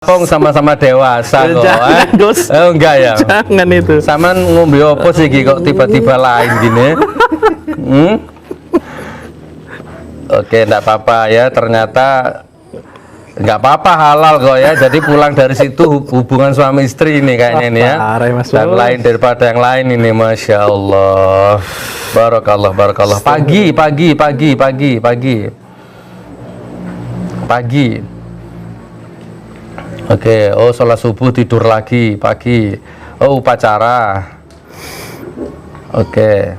Pong sama-sama dewasa kok. Jangan, Gus. Oh, enggak ya. Jangan itu. Sama ngombe opo sih Ki, kok tiba-tiba lain gini? Oke, enggak apa-apa ya. Ternyata enggak apa-apa, halal kok ya. Jadi pulang dari situ hubungan suami istri ini kayaknya ini ya. Dan lain daripada yang lain ini, Masya Allah. Barakallah, barakallah. Pagi. Oke, oh sholat subuh tidur lagi pagi. Oh upacara. Oke.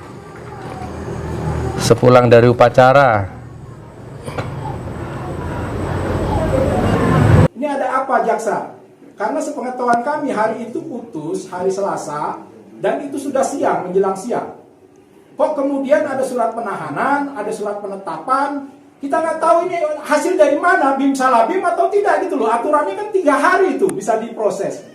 Sepulang dari upacara. Ini ada apa jaksa? Karena sepengetahuan kami hari itu putus hari Selasa dan itu sudah siang menjelang siang. Kok kemudian ada surat penahanan, ada surat penetapan? Kita nggak tahu ini hasil dari mana, bim salah bim atau tidak gitu loh. Aturannya kan 3 hari itu bisa diproses.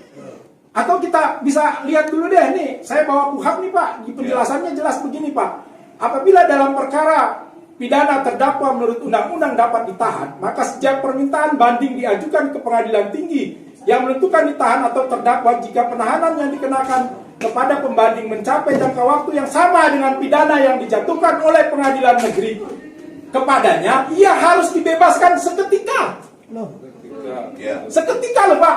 Atau kita bisa lihat dulu deh nih, saya bawa kuhab nih Pak, di penjelasannya jelas begini Pak. Apabila dalam perkara pidana terdakwa menurut undang-undang dapat ditahan, maka sejak permintaan banding diajukan ke pengadilan tinggi yang menentukan ditahan atau terdakwa jika penahanan yang dikenakan kepada pembanding mencapai jangka waktu yang sama dengan pidana yang dijatuhkan oleh pengadilan negeri kepadanya, ia harus dibebaskan seketika. Seketika loh Pak.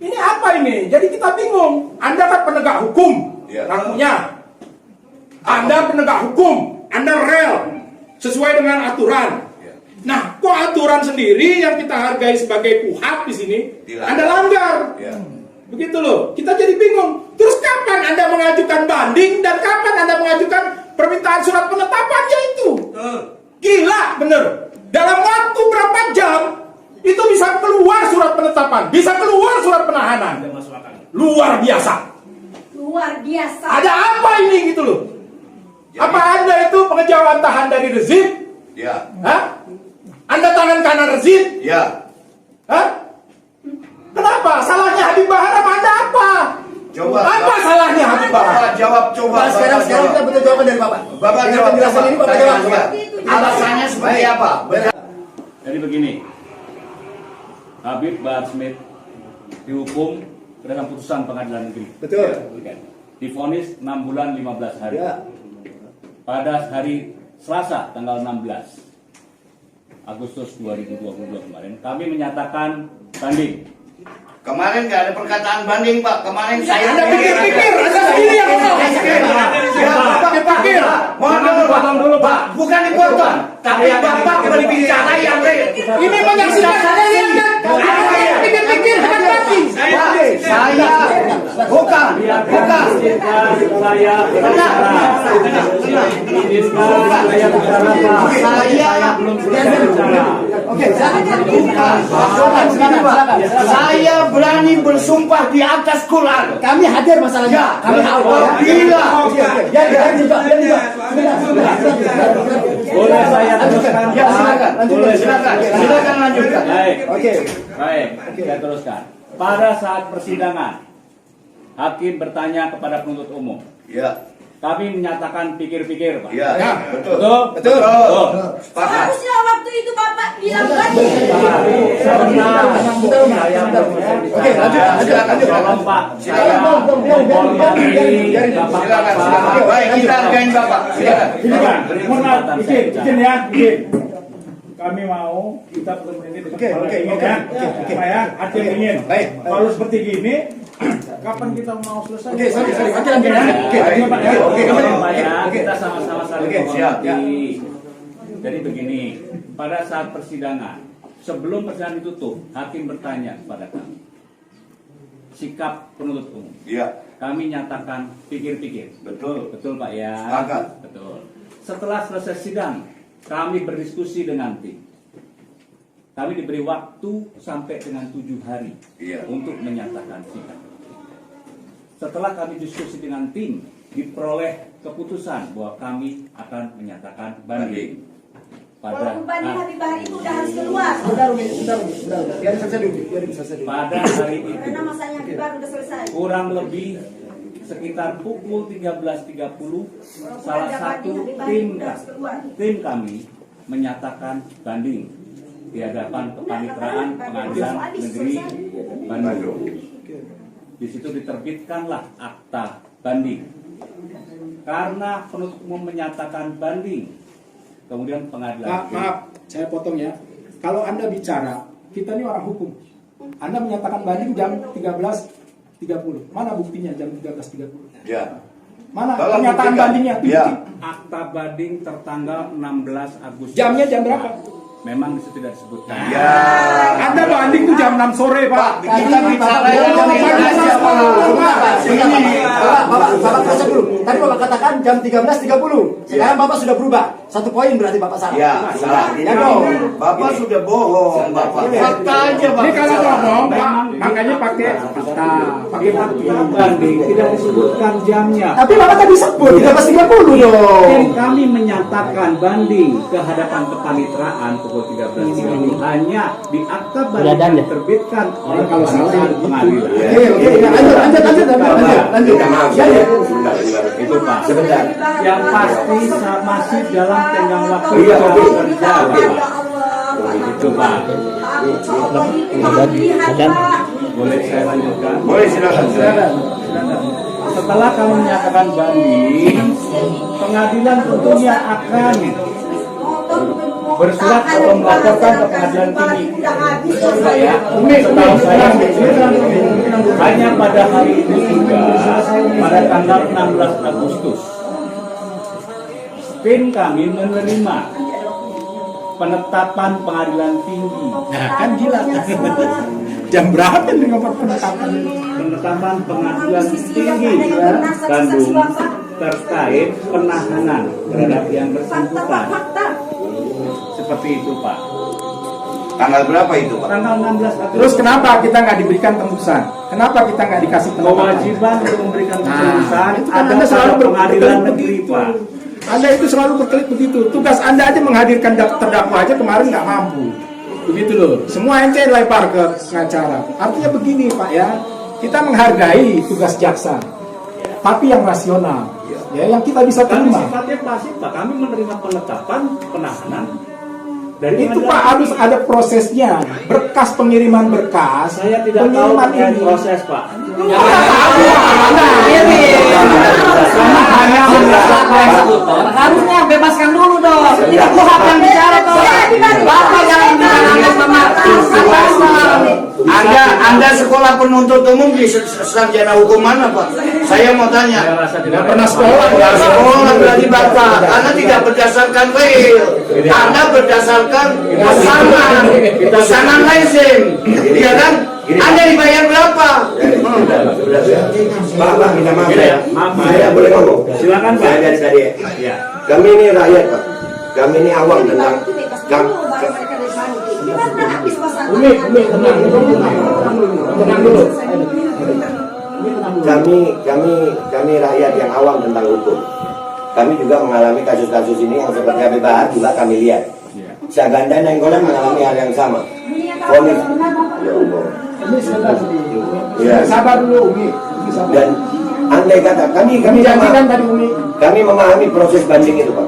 Ini apa ini? Jadi kita bingung. Anda kan penegak hukum, ngakunya. Anda penegak hukum, Anda rel sesuai dengan aturan. Nah, kok aturan sendiri yang kita hargai sebagai kuhab di sini, Anda langgar. Begitu loh. Kita jadi bingung. Terus kapan Anda mengajukan banding dan kapan Anda mengajukan permintaan surat penetapannya itu? Gila, bener. Dalam waktu berapa jam itu bisa keluar surat penetapan, bisa keluar surat penahanan. Luar biasa. Luar biasa. Ada apa ini gitu loh? Apa Anda itu pengejauhan tahan dari rezim? Ya. Hah? Anda tangan kanan rezim? Ya. Hah? Kenapa? Salahnya Habib Bahar sama Anda apa? Coba. Apa salahnya Habib Bahar? Bapak jawab, coba. Sekarang kita butuh jawaban dari Bapak. Bapak jawab. Penjelasan ini Bapak jawab. Coba. Alasannya seperti apa? Jadi begini, Habib Bahar Smith dihukum berdasarkan putusan pengadilan negeri. Betul. Divonis 6 bulan 15 hari. Ya. Pada hari Selasa tanggal 16 Agustus 2022 kemarin, kami menyatakan banding. Kemarin nggak ada perkataan banding, Pak. Kemarin saya. Anda pikir-pikir, Anda sendiri yang ngomong. Bapak pikir. Mohon dulu, Pak. Bukan dipotong, tapi Bapak berbicara yang real. Ini menyaksikan kalian kan? Pikir-pikir dengan banding. Saya bukan. Saya Saya belum selesai bicara. Oke, saya berani bersumpah di atas Quran. Kami hadir masalahnya. Kami Apabila Boleh saya teruskan? Ya, silakan lanjutkan. Baik. Oke. Baik, saya teruskan. Pada saat persidangan, hakim bertanya kepada penuntut umum. Ya, Kami menyatakan pikir-pikir, Pak. ya, betul. Betul? Betul. Sepakat. Harusnya waktu itu Bapak bilang banding. Oke, lanjut. Tolong, Pak. Silakan. Silakan. Baik, kita hargain Bapak. Silakan. Izin ya, izin. Kami mau kita bertemu ini dengan kepala ingin ya, supaya hakim ingin. Baik. Kalau seperti gini, kapan kita mau selesai? Oke, sorry. Oke, lanjut ya. Kita sama-sama saling siap. menghormati. Jadi begini, pada saat persidangan, sebelum persidangan ditutup, hakim bertanya kepada kami, sikap penuntut umum. Iya, Kami nyatakan pikir-pikir. betul. Betul Pak ya? Sepakat. Betul. Setelah selesai sidang, kami berdiskusi dengan tim. Kami diberi waktu sampai dengan 7 hari Iya. untuk menyatakan sikap. Setelah kami diskusi dengan tim, diperoleh keputusan bahwa kami akan menyatakan banding. Walaupun banding Habib Bahar itu udah harus keluar. Bentar. Biar selesai dulu. Pada hari itu, Karena masanya Habib Bahar udah selesai. kurang lebih sekitar pukul 13.30, salah satu tim kami menyatakan banding. di hadapan Kepanitraan Pengadilan Negeri Bandung. Di situ diterbitkanlah akta banding. Karena penuntut umum menyatakan banding, kemudian pengadilan. Maaf, saya potong ya. Kalau Anda bicara, kita ini orang hukum. Anda menyatakan banding jam 13.30. Mana buktinya jam 13.30? Ya. Mana Kalau pernyataan buktikan. bandingnya? Ya. Akta banding tertanggal 16 Agustus. Jamnya jam berapa? Memang itu tidak disebutkan. Ya. Anda banding tuh jam 6 sore, Pak. Kita bicara Bapak proses dulu. Tadi Bapak katakan jam 13.30. Sekarang Bapak sudah berubah. 1 poin berarti Bapak salah. Ya, salah. Ya dong. Bapak sudah bohong, Bapak. Fakta aja, Bapak. Ini kalau ngomong, Pak, makanya pakai fakta, pakai fakta. Banding tidak disebutkan jamnya. Tapi Bapak tadi sebut 13.30 dong. Dan kami menyatakan banding ke hadapan Kepanitraan pukul 13.30 hanya di akta banding yang diterbitkan oleh Kepanitraan Pengadilan. Oke, lanjut. Maaf, Ya, ya. sebentar. Itu Pak. Sebentar. Yang pasti masih dalam tenggang waktu Iya, yang oke. kerja, Pak. Itu Pak. Boleh saya lanjutkan? Boleh, silakan. Setelah kami menyatakan banding, pengadilan tentunya akan bersurat atau melaporkan ke pengadilan tinggi. Ya, setahu saya hanya pada hari itu juga, pada tanggal 16 Agustus, tim kami menerima penetapan pengadilan tinggi. Nah, kan gila. Jam berapa nih nomor penetapan? Penetapan pengadilan tinggi Bandung terkait penahanan terhadap yang bersangkutan. Seperti itu Pak. Tanggal berapa itu, Pak? Tanggal 16 Agustus. Terus kenapa kita nggak diberikan tembusan? Kenapa kita nggak dikasih penetapan? Kewajiban untuk memberikan tembusan itu kan ada Anda selalu pada pengadilan berkelit negeri begitu. Pak. Anda itu selalu berkelit begitu. Tugas Anda aja menghadirkan terdakwa aja kemarin nggak mampu. Begitu loh. Semua ente lempar ke pengacara. Artinya begini Pak ya, kita menghargai tugas jaksa, tapi yang rasional, ya yang kita bisa Kami terima. sifatnya pasif Pak. Kami menerima penetapan penahanan dari Itu pengadilan Pak harus tinggi. ada prosesnya, berkas pengiriman berkas. Saya tidak tahu pengiriman terkait ini. proses Pak. Harusnya bebaskan dulu dong. Ini kuhap yang bicara dong. Bapak jangan Anda sekolah penuntut umum di sarjana hukum mana, Pak? Saya mau tanya. Saya rasa tidak pernah sekolah. Nggak sekolah berarti Bapak, karena tidak berdasarkan real. Anda berdasarkan pesanan leasing, iya kan? Anda dibayar berapa? Bapak, minta maaf ya. Maaf, Saya boleh ngomong? Silakan Pak. Saya dari tadi. Ya. Kami ini rakyat, Pak. Kami ini awam tentang Umi, tenang dulu. kami rakyat yang awam tentang hukum. Kami juga mengalami kasus-kasus ini yang seperti Habib Bahar juga kami lihat. Syaganda dan Golem mengalami hal yang sama. Ponis. Ya Allah. Ini sebentar. Ya. Sabar dulu Umi. Sabar. Dan andai kata kami janjikan tadi Umi. kami memahami proses banding itu, Pak.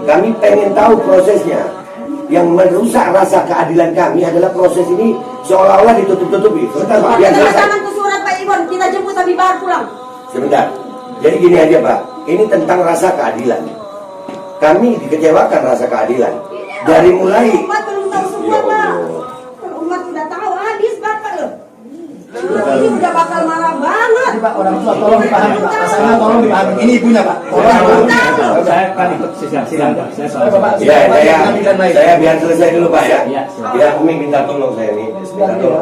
Kami pengen tahu prosesnya. Yang merusak rasa keadilan kami adalah proses ini seolah-olah ditutup-tutupi. Sebentar, Pak. Biar selesai. Tangan ke surat Pak Iwan, kita jemput Habib Bahar pulang. Sebentar. Jadi gini aja, Pak. Ini tentang rasa keadilan. Kami dikecewakan rasa keadilan. Dari mulai Umat belum tahu semua Pak. Kalau umat udah tahu habis Bapak loh. Ini udah bakal marah banget. Pak, orang tua tolong dipahami Pak. Pasangan tolong dipahami. Ini ibunya Pak. Tolong. Saya akan ikut silakan Pak. Saya soal Bapak, saya biar selesai dulu, Pak ya. Iya, silakan. Ya, Umi minta tolong saya nih.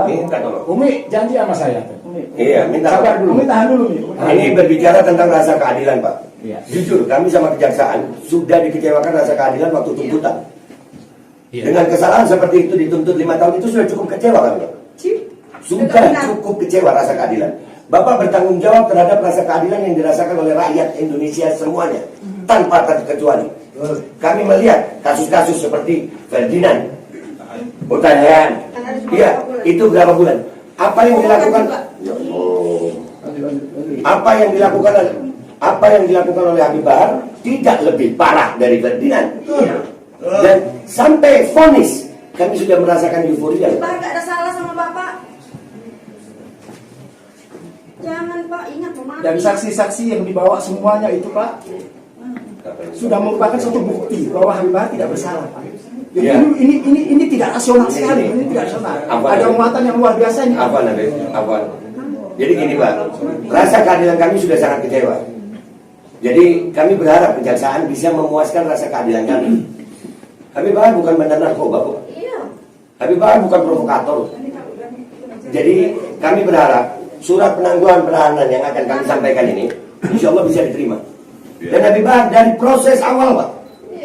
Minta tolong. Umi janji sama saya. Iya, minta Sabar tolong. dulu. Umi tahan dulu Umi. Ini berbicara tentang rasa keadilan, Pak. Iya. Jujur, kami sama kejaksaan sudah dikecewakan rasa keadilan waktu tuntutan. Dengan kesalahan seperti itu dituntut 5 tahun itu sudah cukup kecewa kan, Pak? Sudah cukup kecewa rasa keadilan. Bapak bertanggung jawab terhadap rasa keadilan yang dirasakan oleh rakyat Indonesia semuanya, tanpa terkecuali. Kami melihat kasus-kasus seperti Ferdinand, Butayan, iya, itu berapa bulan? Apa yang dilakukan? Ya Allah. Apa yang dilakukan oleh Habib Bahar tidak lebih parah dari Ferdinand. Dan sampai vonis kami sudah merasakan euforia. Bahar gak ada salah sama Bapak. Jangan Pak, ingat memaafkan. Dan saksi-saksi yang dibawa semuanya itu Pak sudah merupakan suatu bukti bahwa Habib Bahar tidak bersalah Pak. Jadi Ya. ini tidak rasional sekali, ini tidak rasional. Ada muatan yang luar biasa ini. Apa nanti? Apa? Jadi gini Pak, rasa keadilan kami sudah sangat kecewa. Jadi kami berharap kejaksaan bisa memuaskan rasa keadilan kami. Habib Bahar bukan bandar narkoba kok. Iya. Habib Bahar bukan provokator. Jadi kami berharap surat penangguhan penahanan yang akan kami sampaikan ini, insya Allah bisa diterima. Dan Habib Bahar dari proses awal Pak,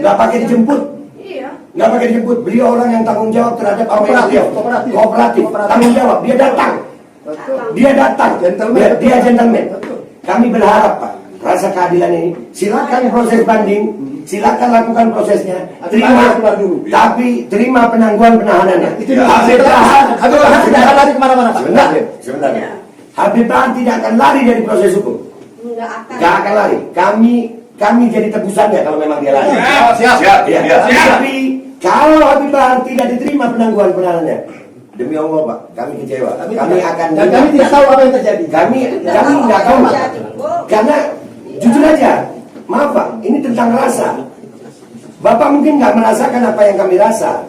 nggak pakai dijemput. Iya. Nggak pakai dijemput, beliau orang yang tanggung jawab terhadap apa yang beliau. Kooperatif, tanggung jawab, dia datang. Dia datang, dia gentleman. Kami berharap Pak, rasa keadilan ini, silakan proses banding, silakan lakukan prosesnya, terima, tapi terima penangguhan penahanannya. Habib Bahar tidak akan lari kemana-mana Pak. Sebentar. Habib Bahar tidak akan lari dari proses hukum. Nggak akan. Gak akan lari. Kami jadi tebusannya kalau memang dia lari. Siap. Ya. Tapi kalau Habib Bahar tidak diterima penangguhan penahanannya, demi Allah Pak, kami kecewa. Kami akan Dan kami tidak tahu apa yang terjadi. Kami nggak tahu Pak. Karena jujur aja, maaf Pak, ini tentang rasa. Bapak mungkin nggak merasakan apa yang kami rasa.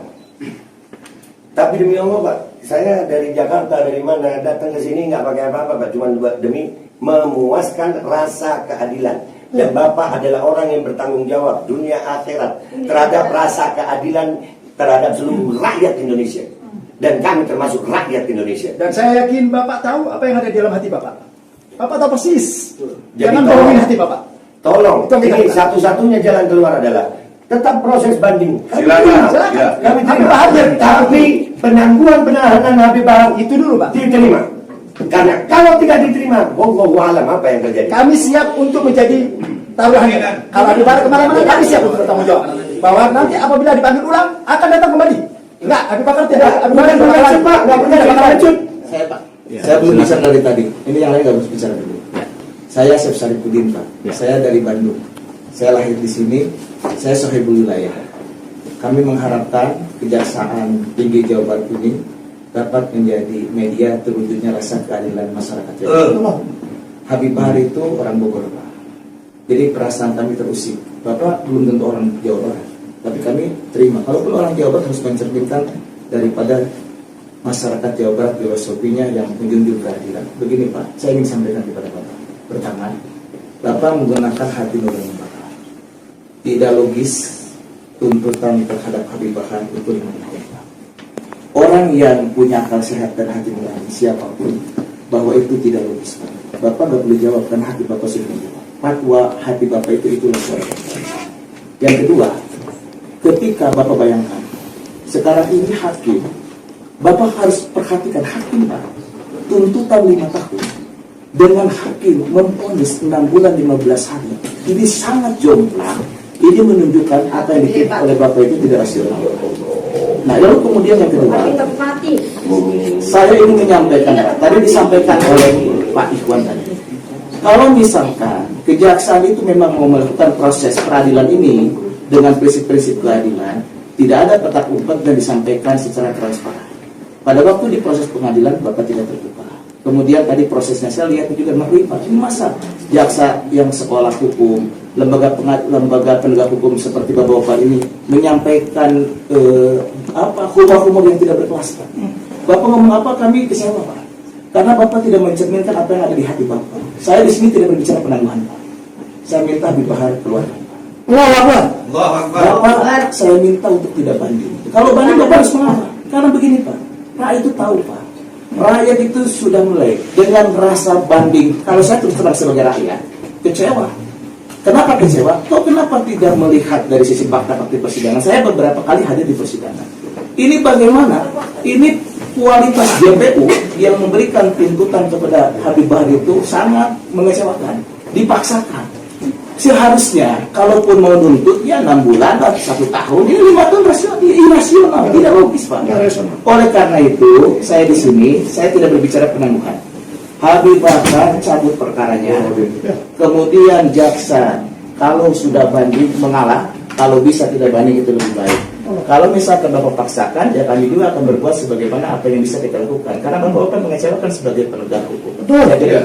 Tapi demi Allah Pak, saya dari Jakarta, dari mana datang ke sini nggak pakai apa-apa Pak, cuma demi memuaskan rasa keadilan. Dan Bapak adalah orang yang bertanggung jawab dunia akhirat terhadap rasa keadilan terhadap seluruh rakyat Indonesia. Dan kami termasuk rakyat Indonesia. Dan saya yakin Bapak tahu apa yang ada di dalam hati Bapak. Bapak tahu persis. Jadi Jangan tolong. bohongin hati Bapak. Tolong, Itu yang kita ini minta. satu-satunya jalan keluar adalah tetap proses banding. Silakan. Kami Habib terima. Bahar dia Tapi penangguhan penahanan Habib Bahar itu dulu Pak. diterima. Karena kalau tidak diterima, wallahu alam apa yang terjadi. Kami siap untuk menjadi taruhannya. Kalau Habib Bahar kemana-mana kami siap untuk bertanggung jawab. Bahwa nanti apabila dipanggil ulang akan datang kembali. Enggak, Habib Bahar tidak. Habib Bahar Bukan tidak cepat, nggak pernah dilanjut. Saya Pak, saya belum bicara dari tadi. Ini yang lain nggak harus bicara dulu. Saya Chef Saripudin Pak. Saya dari Bandung. Saya lahir di sini. Saya sohibul wilayah. Kami mengharapkan Kejaksaan Tinggi Jawa Barat ini dapat menjadi media terwujudnya rasa keadilan masyarakat Jawa Barat. Habib Bahar itu orang Bogor Pak. Jadi perasaan kami terusik. Bapak belum tentu orang Jawa Barat, tapi kami terima. Kalaupun orang Jawa Barat harus mencerminkan daripada masyarakat Jawa Barat filosofinya yang menjunjung keadilan. Begini Pak, saya ingin sampaikan kepada Bapak. Pertama, Bapak menggunakan hati nurani Bapak. Tidak logis tuntutan terhadap Habib Bahar itu 5 tahun. Orang yang punya akal sehat dan hati nurani siapapun, bahwa itu tidak logis Pak. Bapak nggak boleh jawab karena hati Bapak sudah menjawab. Fatwa hati Bapak itulah suara. Yang kedua, ketika Bapak bayangkan sekarang ini hakim, Bapak harus perhatikan hakim Pak, tuntutan 5 tahun dengan hakim memvonis 6 bulan 15 hari. Ini sangat jomplang. Ini menunjukkan apa yang dikritik oleh Bapak itu tidak rasional. Nah, lalu kemudian yang kedua, Mati. saya ingin menyampaikan, tadi disampaikan oleh Pak Ikhwan tadi. Kalau misalkan kejaksaan itu memang mau melakukan proses peradilan ini dengan prinsip-prinsip keadilan, tidak ada petak umpet dan disampaikan secara transparan. Pada waktu di proses pengadilan, Bapak tidak terbuka. Kemudian tadi prosesnya saya lihat juga Pak, ini masa jaksa yang sekolah hukum, lembaga penegak hukum seperti Bapak ini menyampaikan humor-humor yang tidak berkelas. Bapak ngomong apa, kami kecewa Pak. Karena Bapak tidak mencerminkan apa yang ada di hati Bapak. Saya di sini tidak berbicara penangguhan Pak. Saya minta Habib Bahar keluar. Bapak, saya minta untuk tidak banding. Kalau banding Bapak harus mengalah. Karena begini Pak, rakyat itu tahu Pak. Rakyat itu sudah mulai dengan rasa banding. Kalau saya terus terang sebagai rakyat, kecewa. Kenapa kecewa? Kenapa tidak melihat dari sisi fakta-fakta persidangan? Saya beberapa kali hadir di persidangan. Ini bagaimana? Ini kualitas JPU yang memberikan tuntutan kepada Habib Bahar itu sangat mengecewakan. Dipaksakan. Seharusnya, kalaupun mau nuntut, ya 6 bulan atau 1 tahun, ini 5 tahun irasional, tidak logis Pak. Oleh karena itu, saya di sini, saya tidak berbicara penangguhan. Habib Bahar cabut perkaranya, kemudian jaksa kalau sudah banding mengalah, kalau bisa tidak banding itu lebih baik. Kalau misalkan Bapak paksakan, ya kami juga akan berbuat sebagaimana apa yang bisa kita lakukan. Karena Bapak akan mengecewakan sebagai penegak hukum. Betul. Ya, jadi,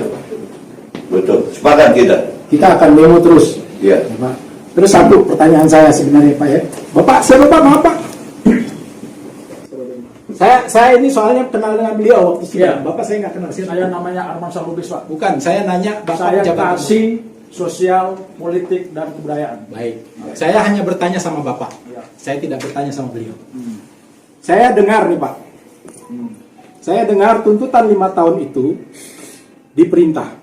Betul. Sepakat kita. Kita akan memo terus. Iya. Pak. Terus satu pertanyaan saya sebenarnya Pak ya. Bapak, siapa Pak? Maaf Pak. Saya ini soalnya kenal dengan beliau waktu sidang. Bapak saya nggak kenal. Saya namanya Arman Salubis, Pak. Bukan, saya nanya Bapak Saya jabatan. kasih sosial, politik, dan kebudayaan. Baik. Saya hanya bertanya sama Bapak. Ya. Saya tidak bertanya sama beliau. Saya dengar nih Pak. Saya dengar tuntutan 5 tahun itu diperintah.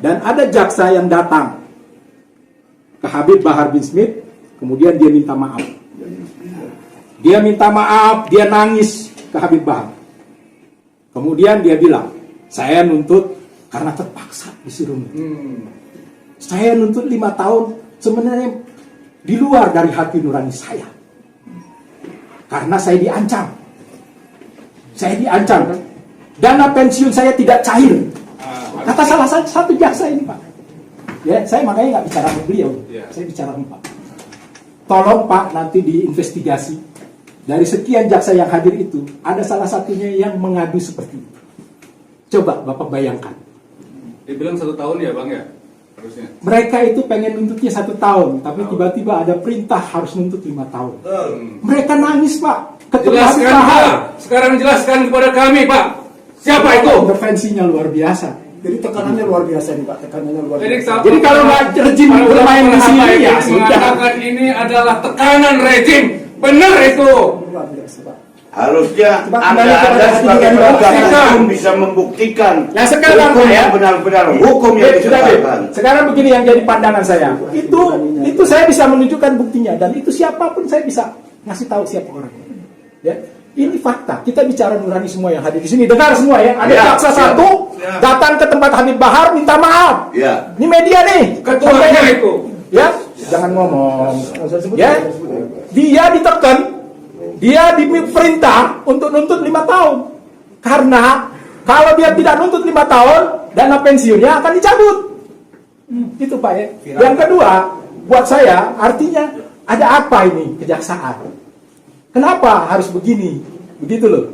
Dan ada jaksa yang datang ke Habib Bahar bin Smith, kemudian dia minta maaf. Dia nangis ke Habib Bahar. Kemudian dia bilang, saya nuntut karena terpaksa disuruh nuntut. Saya nuntut 5 tahun sebenarnya di luar dari hati nurani saya. Karena saya diancam. Dana pensiun saya tidak cair. Kata salah satu jaksa ini Pak. Ya, saya makanya nggak bicara sama beliau. Saya bicara sama Pak. Tolong Pak nanti diinvestigasi. Dari sekian jaksa yang hadir itu, ada salah satunya yang mengadu seperti itu. Coba Bapak bayangkan. Dibilang 1 tahun ya Bang ya? Harusnya. Mereka itu pengen nuntutnya 1 tahun, tapi tiba-tiba ada perintah harus nuntut 5 tahun. Mereka nangis Pak. Ketua Jelaskan Habib Bahar. Pak. Sekarang jelaskan kepada kami Pak. Siapa itu? Intervensinya luar biasa. Jadi tekanannya luar biasa nih Pak. Tekanannya luar biasa. Jadi kalau nggak rejim bermain di sini ya sudah. mengatakan ini adalah tekanan rejim. Benar itu. Luar biasa Pak. Harusnya Coba Anda kembali kepada hati sebagai nurani penegak Bapak. hukum bisa membuktikan Nah, sekarang, hukum ya. yang benar-benar hukum yang Sudah, Beb. ditegakkan. Sekarang begini yang jadi pandangan saya. Itu saya bisa menunjukkan buktinya, dan itu siapapun saya bisa ngasih tahu siapa orangnya. Ya. Ini fakta. Kita bicara nurani semua yang hadir di sini. Dengar semua ya. Ada Ya, jaksa ya. satu datang ke tempat Habib Bahar minta maaf. Ya. Ini media nih. Ketuanya itu. Ya, jangan ngomong. Ya, dia ditekan. Dia diperintah untuk nuntut 5 tahun. Karena kalau dia tidak nuntut 5 tahun, dana pensiunnya akan dicabut. Itu Pak ya. Yang kedua, buat saya artinya ada apa ini kejaksaan? Kenapa harus begini? Begitu loh.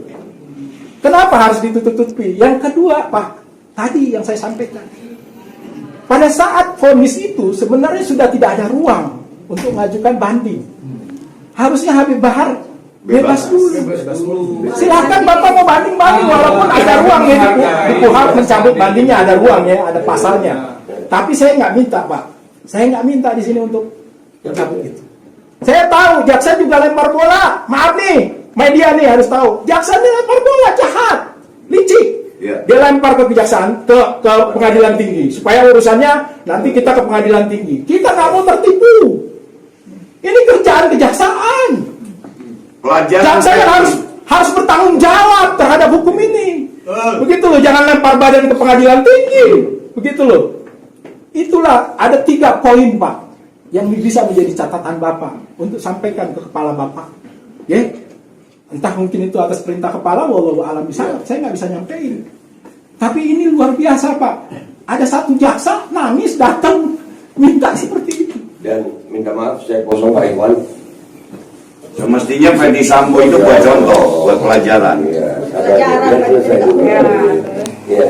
Kenapa harus ditutup-tutupi? Yang kedua Pak, tadi yang saya sampaikan. Pada saat vonis itu sebenarnya sudah tidak ada ruang untuk mengajukan banding. Harusnya Habib Bahar bebas dulu. Silakan Bapak mau banding walaupun ada ruang ya di KUHP mencabut bandingnya, ada ruang ya, ada pasalnya. Tapi saya nggak minta Pak. Saya nggak minta di sini untuk mencabut itu. Saya tahu jaksa juga lempar bola. Maaf nih, media nih harus tahu. Jaksa ini lempar bola jahat, licik. Ya. Dia lempar ke kejaksaan, ke pengadilan tinggi supaya urusannya nanti kita ke pengadilan tinggi. Kita nggak mau tertipu. Ini kerjaan kejaksaan. Jaksa yang harus bertanggung jawab terhadap hukum ini. Begitu loh, jangan lempar badan ke pengadilan tinggi. Begitu loh. Itulah ada 3 poin Pak yang bisa menjadi catatan Bapak untuk sampaikan ke kepala Bapak. Ya, entah mungkin itu atas perintah kepala, wallahu alam bisa, saya nggak bisa nyampein. Tapi ini luar biasa Pak. Ada satu jaksa nangis datang minta seperti itu. Dan minta maaf saya kosong Pak Iwan. Semestinya Ferdi Sambo itu buat contoh, buat pelajaran. Ya,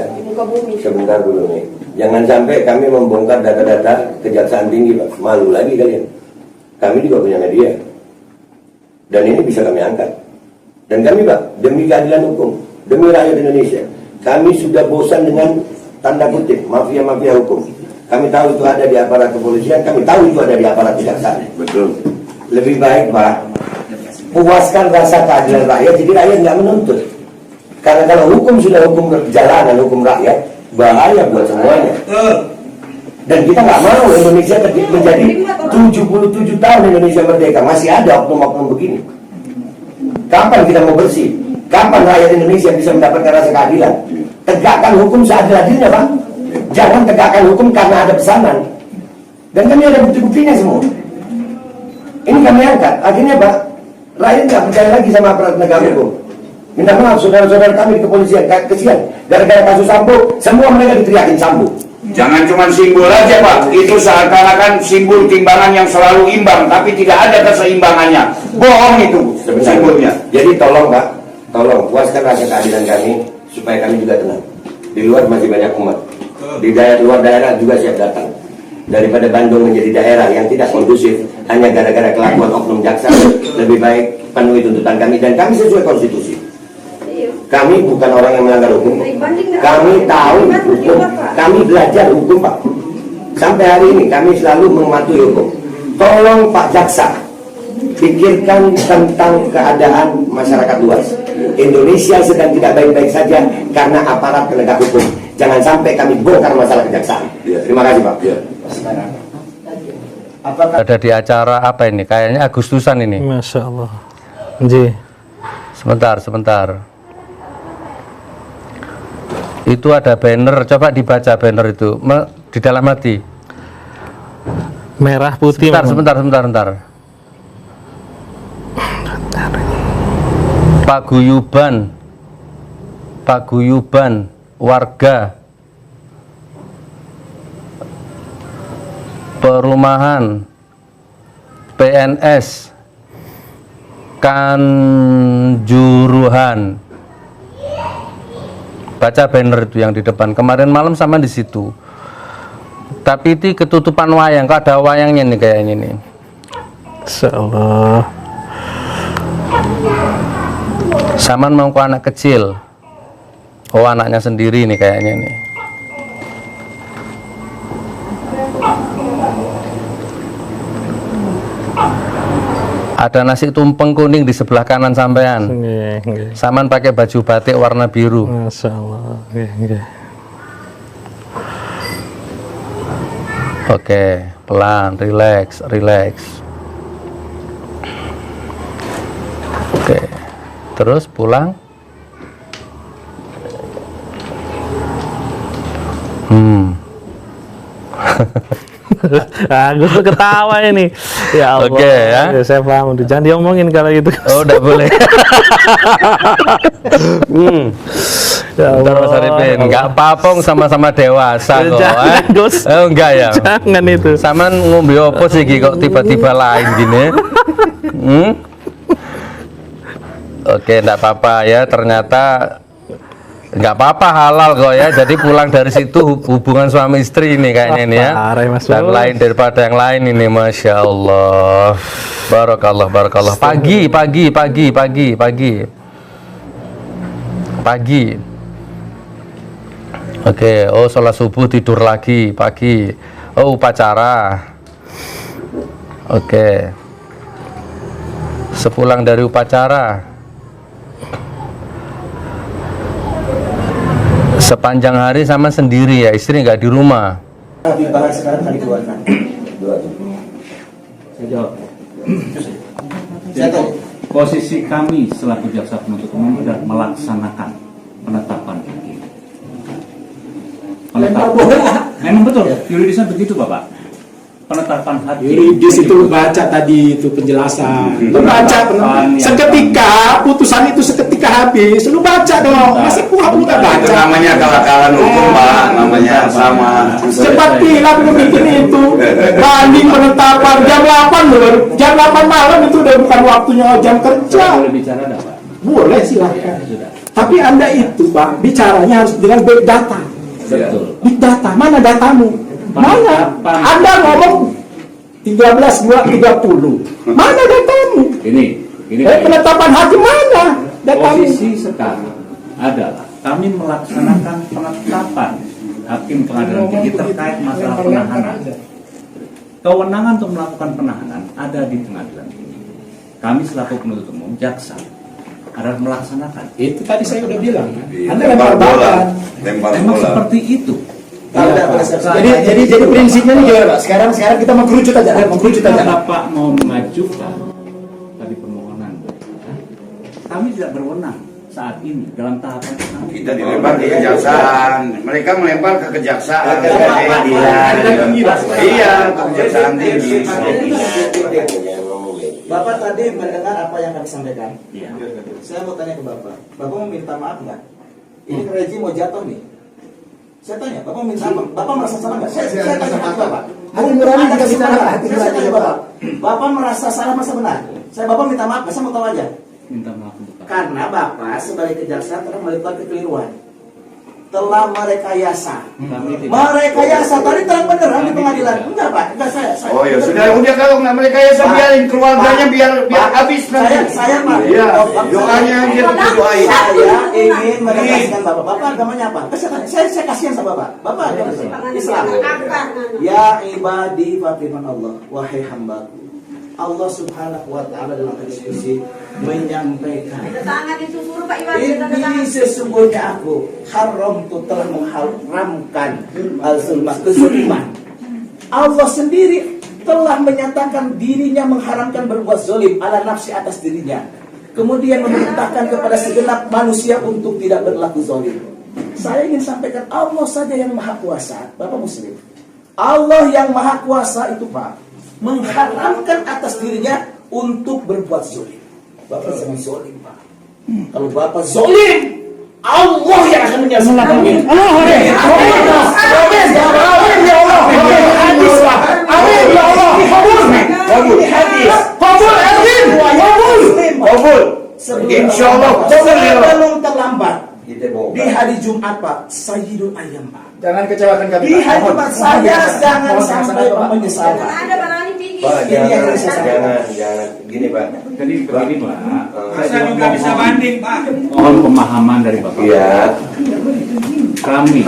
sebentar dulu nih. Jangan sampai kami membongkar data-data Kejaksaan Tinggi Pak. Malu lagi kalian. Kami juga punya media. Dan ini bisa kami angkat. Dan kami Pak, demi keadilan hukum, demi rakyat Indonesia, kami sudah bosan dengan tanda kutip mafia-mafia hukum. Kami tahu itu ada di aparat kepolisian, kami tahu itu ada di aparat kejaksaan. Betul. Lebih baik Pak, puaskan rasa keadilan rakyat, jadi rakyat nggak menuntut. Karena kalau hukum sudah hukum jalanan, hukum rakyat, bahaya buat semuanya. Dan kita nggak mau Indonesia menjadi 77 tahun Indonesia merdeka, masih ada oknum-oknum begini. Kapan kita mau bersih? Kapan rakyat Indonesia bisa mendapatkan rasa keadilan? Tegakkan hukum seadil-adilnya Pak. Jangan tegakkan hukum karena ada pesanan. Dan kami ada bukti-buktinya semua. Ini kami angkat. Akhirnya Pak, rakyat nggak percaya lagi sama aparat penegak hukum. Minta maaf saudara-saudara kami di kepolisian, kesian. Gara-gara kasus Sambo, semua mereka diteriakin Sambo. Jangan cuma simbol aja Pak, itu seakan-akan simbol timbangan yang selalu imbang, tapi tidak ada keseimbangannya. Bohong itu simbolnya. Jadi tolong Pak, tolong puaskan rasa keadilan kami supaya kami juga tenang. Di luar masih banyak umat, di luar daerah juga siap datang. Daripada Bandung menjadi daerah yang tidak kondusif hanya gara-gara kelakuan oknum jaksa, lebih baik penuhi tuntutan kami dan kami sesuai konstitusi. Kami bukan orang yang melanggar hukum. Kami tahu hukum. Kami belajar hukum Pak. Sampai hari ini kami selalu mematuhi hukum. Tolong Pak Jaksa, pikirkan tentang keadaan masyarakat luas. Indonesia sedang tidak baik-baik saja karena aparat penegak hukum. Jangan sampai kami bongkar masalah kejaksaan. Terima kasih Pak. Ada di acara apa ini? Kayaknya Agustusan ini. Masya Allah. Sebentar. Itu ada banner, coba dibaca banner itu di dalam hati. Merah putih. Sebentar. Paguyuban warga perumahan PNS Kanjuruhan. Baca banner itu yang di depan. Kemarin malam sama di situ. Tapi itu ketutupan wayang. Kok ada wayangnya nih kayaknya nih. Insyaallah. Saman mau ke anak kecil. Oh, anaknya sendiri nih kayaknya nih. Ada nasi tumpeng kuning di sebelah kanan sampean. Saman pakai baju batik warna biru. Masya Allah. Oke, pelan, relax. Oke, terus pulang. Agus tuh ketawa ini. Ya Allah. Oke, ya. Saya paham. Jangan diomongin kalau gitu. Oh, udah boleh. Ya Bentar Allah. Mas Arifin, nggak apa-apa sama-sama dewasa kok. Jangan, Gus. Oh, enggak ya. Jangan itu. Saman ngombe opo sih Ki, kok tiba-tiba lain gini? Oke, enggak apa-apa ya. Ternyata nggak apa-apa, halal kok ya. Jadi pulang dari situ hubungan suami istri ini kayaknya ini ya. Dan lain daripada yang lain ini, Masya Allah. Barakallah. Pagi. Oke, oh sholat subuh tidur lagi pagi. Oh, upacara. Oke. Sepulang dari upacara, sepanjang hari sama sendiri ya, istri nggak di rumah. Habib Bahar sekarang kan dikeluarkan. Saya jawab. Saya tahu. Posisi kami selaku jaksa penuntut umum adalah melaksanakan penetapan hakim. Memang betul, yuridisnya begitu Bapak. Penetapan hakim. Yuridis itu lu baca tadi itu penjelasan. Lu baca seketika putusan itu seketika habis. Lu baca dong. Masa kuhab lu nggak baca? Itu namanya akal-akalan hukum Pak, namanya sama. Cepat bilang lu bikin itu. Banding penetapan jam 8 loh. Jam 8 malam itu udah bukan waktunya jam kerja. Boleh bicara enggak Pak? Boleh silahkan. Sudah. Tapi Anda itu Pak bicaranya harus dengan big data. Betul. Big data, mana datamu? Mana? Anda ngomong 13.230. Mana datamu? Ini Penetapan hakim mana datamu? posisi sekarang adalah kami melaksanakan penetapan hakim pengadilan tinggi terkait masalah penahanan. Kewenangan untuk melakukan penahanan ada di pengadilan tinggi. Kami selaku penuntut umum, jaksa adalah melaksanakan. Itu tadi saya udah bilang. Anda lempar badan. Memang seperti itu. Jadi prinsipnya ini gimana Pak? Sekarang kita mengkerucut aja. Bapak mau mengajukan tadi permohonan, kami tidak berwenang saat ini dalam tahapan kami. Kita dilempar ke kejaksaan, mereka melempar ke kejaksaan. Iya, ke kejaksaan tinggi. Bapak tadi mendengar apa yang kami sampaikan. Iya. Saya mau tanya ke Bapak. Bapak mau minta maaf nggak? Ini rejim mau jatuh nih. Saya tanya, Bapak minta maaf, Bapak merasa salah nggak? Saya tanya ke Bapak. Hati nurani Ada juga bicara, kesempatan. hati Saya nurani tanya juga. Bapak, Bapak merasa salah masa benar? Saya Bapak minta maaf, saya mau tahu aja. Minta maaf untuk apa? Karena Bapak sebagai kejaksaan telah melakukan kekeliruan, telah merekayasa. Merekayasa tadi terang benderang di pengadilan. Enggak Pak, enggak saya. Oh ya sudah, udah kalau nggak merekayasa biarin keluarganya biar habis nanti. Saya Pak. Iya, doanya dia tuh doain. Saya ingin menegaskan Bapak. Bapak agamanya apa? Saya kasihan sama Bapak. Bapak agamanya Islam. Ya ibadi firman Allah, wahai hambaku. Allah Subhanahu wa taala dalam hadis qudsi menyampaikan, Tangan itu suruh Pak Iwan. ini sesungguhnya aku haram tu telah mengharamkan al-zulma, kezaliman. Allah sendiri telah menyatakan dirinya mengharamkan berbuat zalim ala nafsi atas dirinya. Kemudian memerintahkan kepada segenap manusia untuk tidak berlaku zalim. Saya ingin sampaikan Allah saja yang maha kuasa. Bapak Muslim, Allah yang maha kuasa itu Pak mengharamkan atas dirinya untuk berbuat zalim. Bapak jangan zalim Pak. Kalau Bapak zalim, Allah yang akan menyaksikan. Amin. Amin ya Allah. Hadis Pak. Amin ya Allah. Kabul. Hadis. Kabul Erwin. Kabul. Insyaallah sebelum terlambat. Di hari Jumat Pak, Sayyidul Ayyam Pak. Jangan kecewakan kami. Di hari Jumat saya jangan sampai menyesal. Ada barangnya tinggi. Pak, jangan. Gini Pak. Jadi begini Pak. Saya juga bisa banding, Pak. Mohon pemahaman dari Bapak. Iya. Kami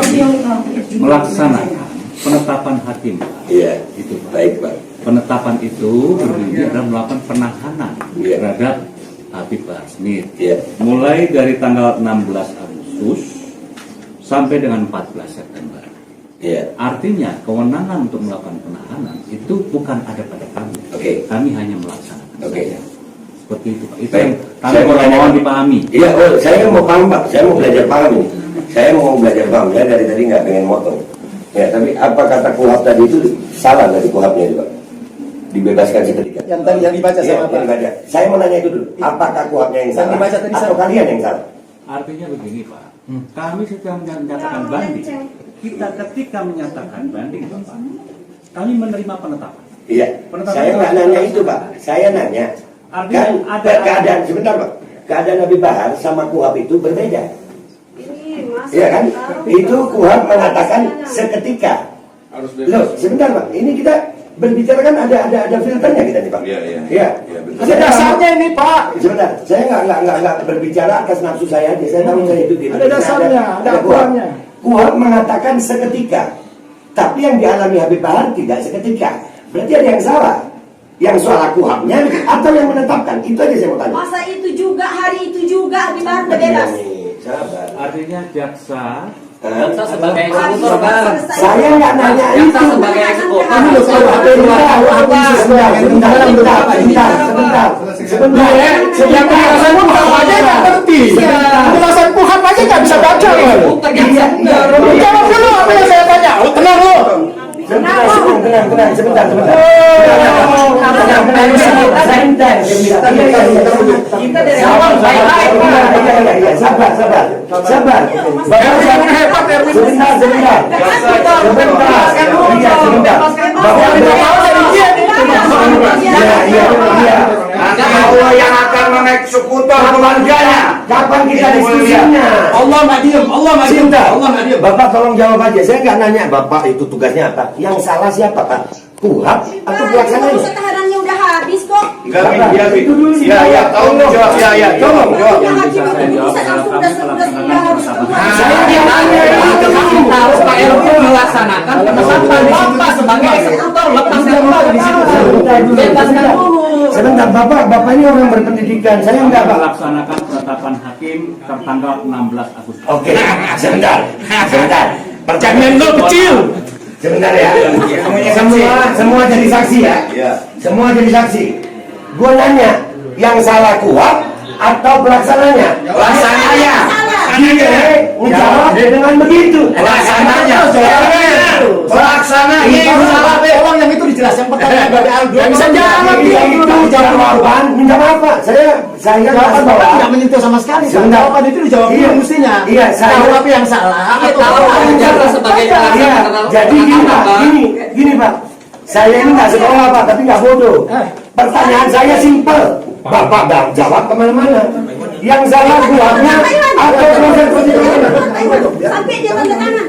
melaksanakan penetapan hakim. Iya. Itu baik Pak. Penetapan itu berbeda dalam melakukan penahanan Iya. terhadap Habib Bahar Smith. Iya. Mulai dari tanggal 16 Agustus sampai dengan 14 September. Iya. Artinya kewenangan untuk melakukan penahanan itu bukan ada pada kami. Oke. Kami hanya melaksanakan. Oke. saja. Seperti itu Pak. Itu Baik. yang kami Saya mau mohon tanya. dipahami. Iya, saya mau paham Pak. Saya mau belajar paham ini. Saya mau belajar paham. Ya dari tadi nggak pengen motong. Ya, tapi apa kata kuhab tadi itu salah dari kuhabnya itu Pak? Dibebaskan seketika. Yang tadi yang dibaca Iya, sama Pak. yang dibaca. Saya mau nanya itu dulu. Apakah kuhabnya yang salah? dibaca tadi atau salah. kalian yang salah? Artinya begini Pak. Kami sudah menyatakan banding. Kita ketika menyatakan banding Bapak, kami menerima penetapan. Iya. Penetapan Saya nggak itu- nanya itu Pak. Saya nanya. Artinya Kan ada- keadaan sebentar Pak. Keadaan Nabi Bahar sama kuhab itu berbeda. Iya kan? Itu kuhab mengatakan seketika. Loh, sebentar Pak. Ini kita berbicara kan ada filternya kita nih Pak. Iya. Ada dasarnya ini Pak. Sebentar, saya nggak berbicara atas nafsu saya aja. Saya tahu saya itu gitu. Ada dasarnya, ada aturannya. Kuhab mengatakan seketika, tapi yang dialami Habib Bahar tidak seketika. Berarti ada yang salah. Yang salah kuhabnya atau yang menetapkan? Itu aja saya mau tanya. Masa itu juga, hari itu juga di Bahar bebas. Sabar. Artinya jaksa Hah? sebagai eksekutor, Bang. Saya nggak nanya itu. sebagai eksekutor. Ini loh kalau HP ini sebentar. Yang penjelasan kuhab aja nggak ngerti. Penjelasan kuhab aja nggak bisa baca loh. Jawab dulu apa yang saya tanya. Oh, tenang lo. Sebentar. Kita dari awal baik-baik, Pak. Sabar. Jangan hebat Erwin. Sebentar. Iya. Nanti Allah yang akan mengeksekutor keluarganya. Kapan kita diskusinya? Allah nggak diem. Sebentar. Allah nggak diem. Bapak tolong jawab aja. Saya nggak nanya Bapak itu tugasnya apa. Yang salah siapa Pak? Kuhab atau pelaksananya? Masa tahanannya udah habis kok. Enggak, ya, tolong jawab. Ya, tolong jawab. Ya hakim itu bisa langsung udah harus keluar. Saya tanya itu. Harus Pak Erwin melaksanakan penetapan Bapak sebagai eksekutor, lepaskan dulu di situ. Bebaskan dulu. Sebentar, Bapak ini orang berpendidikan. Saya enggak Pak. melaksanakan penetapan hakim tertanggal 16 Agustus. Oke, sebentar. Perjanjian lo kecil. Sebentar ya. Semua jadi saksi ya. Semua jadi saksi. Gua nanya, yang salah kuhab atau pelaksananya? Pelaksananya. Dia menjawab dengan begitu. Pelaksananya. Pelaksananya. Tolong yang itu dijelaskan. yang pertanyaan dari Aldo. Nggak bisa jawab dia itu jawaban. Minta maaf Pak, saya Jawaban Bapak tidak menyentuh sama sekali. Jawaban itu dijawab dulu mestinya. Iya, saya tahu apa yang salah. Iya, tahu aja sebagai jadi gini Pak, gini Pak. Saya ini nggak sekolah Pak, tapi nggak bodoh. Pertanyaan saya simpel. Bapak nggak jawab kemana-mana. Yang salah buahnya atau proses persidangan. Sampai dia tanda tangan.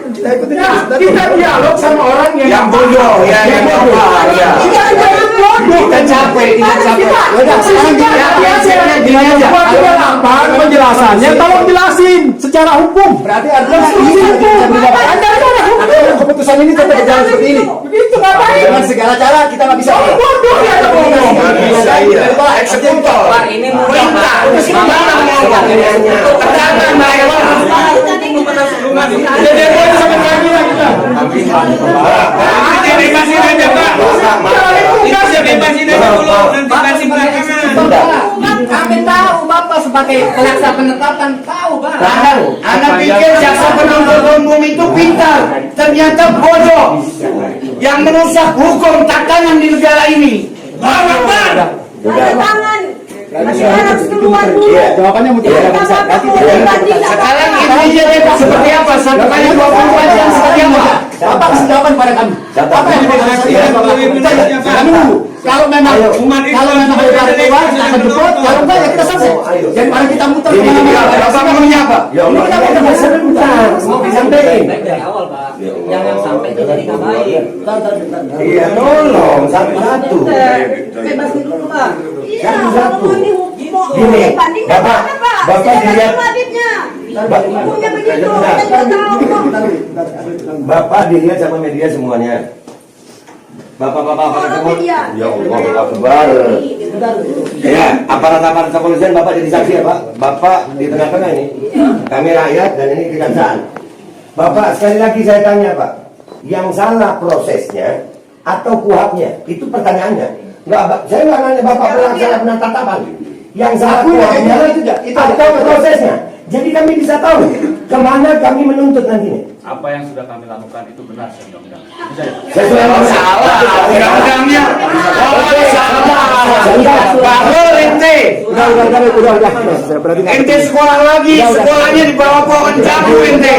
Kita dialog sama orang yang bodoh, ya yang bodoh. Ya. Kita capek. Udah, sekarang gini aja. Penjelasannya tolong jelasin secara hukum. Berarti artinya keputusan ini tetap berjalan seperti ini. Begitu ngapain? Dengan segala cara kita nggak bisa. Bodoh ya ngomong. Eksekutor. Pak, ini mudah Pak. Kami tahu Bapak sebagai jaksa penetapan tahu Pak. Anda pikir jaksa penuntut umum itu pintar, ternyata bodoh. Yang merusak hukum tatanan di negara ini. Tanda tangan. Masih harus keluar dulu. Jawabannya mungkin tidak bisa. Sekarang intinya Pak seperti apa? 1x24 jam seperti apa? Bapak kasih jawaban pada kami. Apa yang kami dulu. Kalau memang ada keluar, kita akan jemput. Kalau enggak ya kita selesai. Jadi mari kita muter kemana-mana. Bapak maunya apa? Ya Allah, kita bisa sebentar. Mau disampaikan. Dari awal Pak, yang sampai jadi nggak baik. Iya, tolong satu-satu. Bebasin dulu Pak. Iya, Satu-satu. kalau ini Gini, bandingkan Bapak, mana Pak? Bapak dilihat. Hukumnya begitu, kita juga tahu kok. Bapak dilihat sama media semuanya. Bapak-bapak media. Ya Allah, Akbar. Ya, aparat-aparat kepolisian Bapak jadi saksi ya Pak. Bapak di tengah-tengah ini. Kami rakyat dan ini kejaksaan. Bapak sekali lagi saya tanya Pak, yang salah prosesnya atau kuhapnya? Itu pertanyaannya. Enggak, saya nggak nanya Bapak pelaksana penetapan. Yang salah kuhapnya atau prosesnya. Jadi kami bisa tahu kemana kami menuntut nantinya. Apa yang sudah kami lakukan itu benar undang-undang. Sesuai Salah undang-undangnya. Bahlul ente. Ente sekolah lagi, sekolahnya di bawah pohon jambu ente.